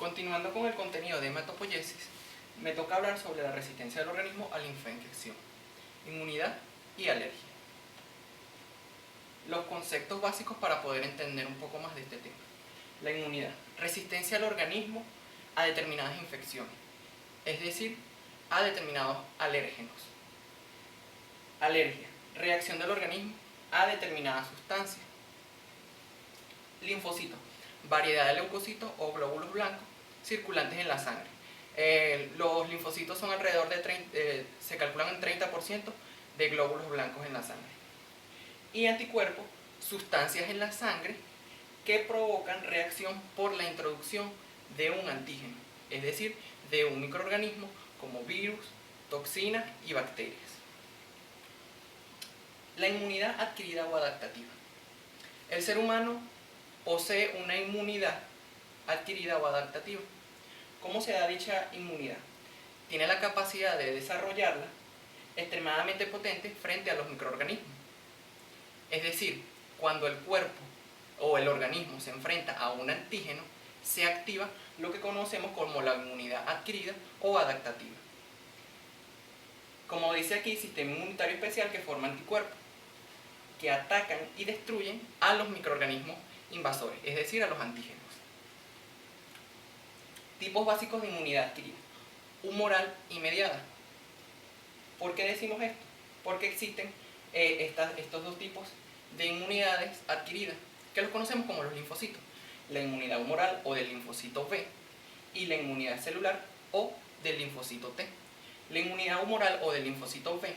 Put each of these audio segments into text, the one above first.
Continuando con el contenido de hematopoiesis, me toca hablar sobre la resistencia del organismo a la infección, inmunidad y alergia. Los conceptos básicos para poder entender un poco más de este tema. La inmunidad, resistencia del organismo a determinadas infecciones, es decir, a determinados alérgenos. Alergia, reacción del organismo a determinadas sustancias. Linfocitos, variedad de leucocitos o glóbulos blancos circulantes en la sangre. Los linfocitos son alrededor de se calculan en 30% de glóbulos blancos en la sangre. Y anticuerpos, sustancias en la sangre que provocan reacción por la introducción de un antígeno, es decir, de un microorganismo como virus, toxinas y bacterias. La inmunidad adquirida o adaptativa. El ser humano posee una inmunidad adquirida o adaptativa. ¿Cómo se da dicha inmunidad? Tiene la capacidad de desarrollarla extremadamente potente frente a los microorganismos. Es decir, cuando el cuerpo o el organismo se enfrenta a un antígeno, se activa lo que conocemos como la inmunidad adquirida o adaptativa. Como dice aquí, sistema inmunitario especial que forma anticuerpos que atacan y destruyen a los microorganismos invasores, es decir, a los antígenos. Tipos básicos de inmunidad adquirida. Humoral y mediada. ¿Por qué decimos esto? Porque existen estos dos tipos de inmunidades adquiridas, que los conocemos como los linfocitos. La inmunidad humoral o del linfocito B y la inmunidad celular o del linfocito T. La inmunidad humoral o del linfocito B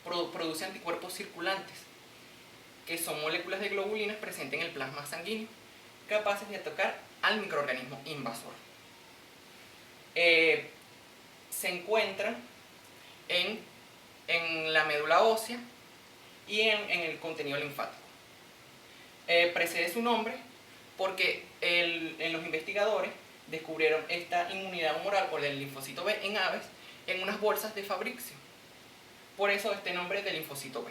produce anticuerpos circulantes, que son moléculas de globulinas presentes en el plasma sanguíneo, capaces de atacar al microorganismo invasor. Se encuentran en la médula ósea y en el contenido linfático. Precede su nombre porque los investigadores descubrieron esta inmunidad humoral o del linfocito B en aves en unas bolsas de Fabricio. Por eso este nombre es del linfocito B.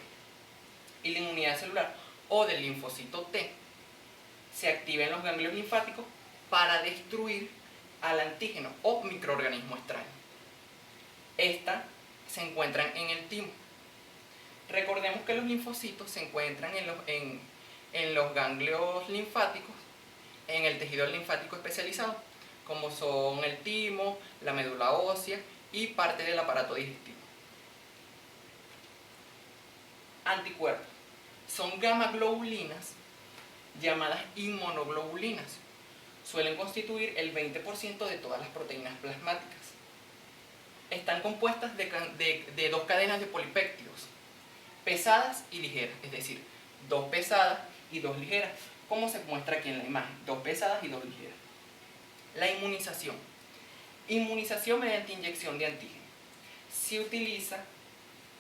Y la inmunidad celular o del linfocito T se activa en los ganglios linfáticos para destruir al antígeno o microorganismo extraño. Estas se encuentran en el timo. Recordemos que los linfocitos se encuentran en los ganglios linfáticos, en el tejido linfático especializado, como son el timo, la médula ósea y parte del aparato digestivo. Anticuerpos. Son gamma-globulinas llamadas inmunoglobulinas. Suelen constituir el 20% de todas las proteínas plasmáticas. Están compuestas de dos cadenas de polipéptidos, pesadas y ligeras, es decir, dos pesadas y dos ligeras, como se muestra aquí en la imagen, dos pesadas y dos ligeras. La inmunización. Inmunización mediante inyección de antígeno. Se utiliza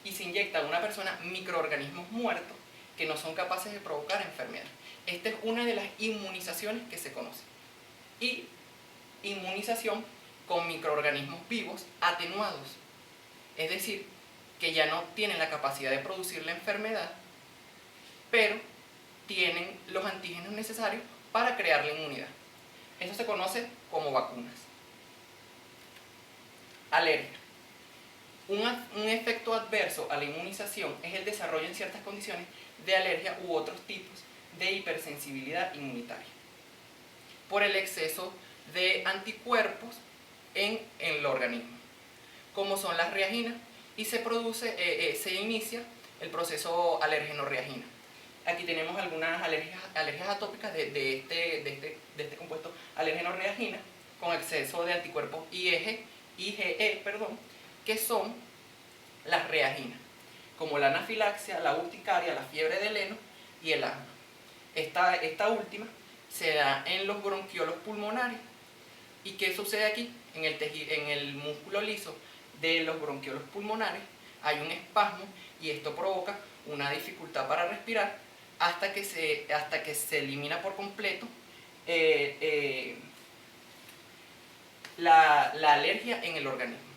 y se inyecta a una persona microorganismos muertos que no son capaces de provocar enfermedad. Esta es una de las inmunizaciones que se conoce. Y inmunización con microorganismos vivos atenuados, es decir, que ya no tienen la capacidad de producir la enfermedad, pero tienen los antígenos necesarios para crear la inmunidad. Eso se conoce como vacunas. Alergia. Un efecto adverso a la inmunización es el desarrollo en ciertas condiciones de alergia u otros tipos de hipersensibilidad inmunitaria por el exceso de anticuerpos en el organismo, como son las reaginas, y se inicia el proceso alérgeno-reagina. Aquí tenemos algunas alergias atópicas de este compuesto alérgeno-reagina con exceso de anticuerpos IgE, que son las reaginas, como la anafilaxia, la urticaria, la fiebre del heno y el asma. Esta última se da en los bronquiolos pulmonares. ¿Y qué sucede aquí? En el músculo liso de los bronquiolos pulmonares hay un espasmo y esto provoca una dificultad para respirar hasta que se elimina por completo la alergia en el organismo.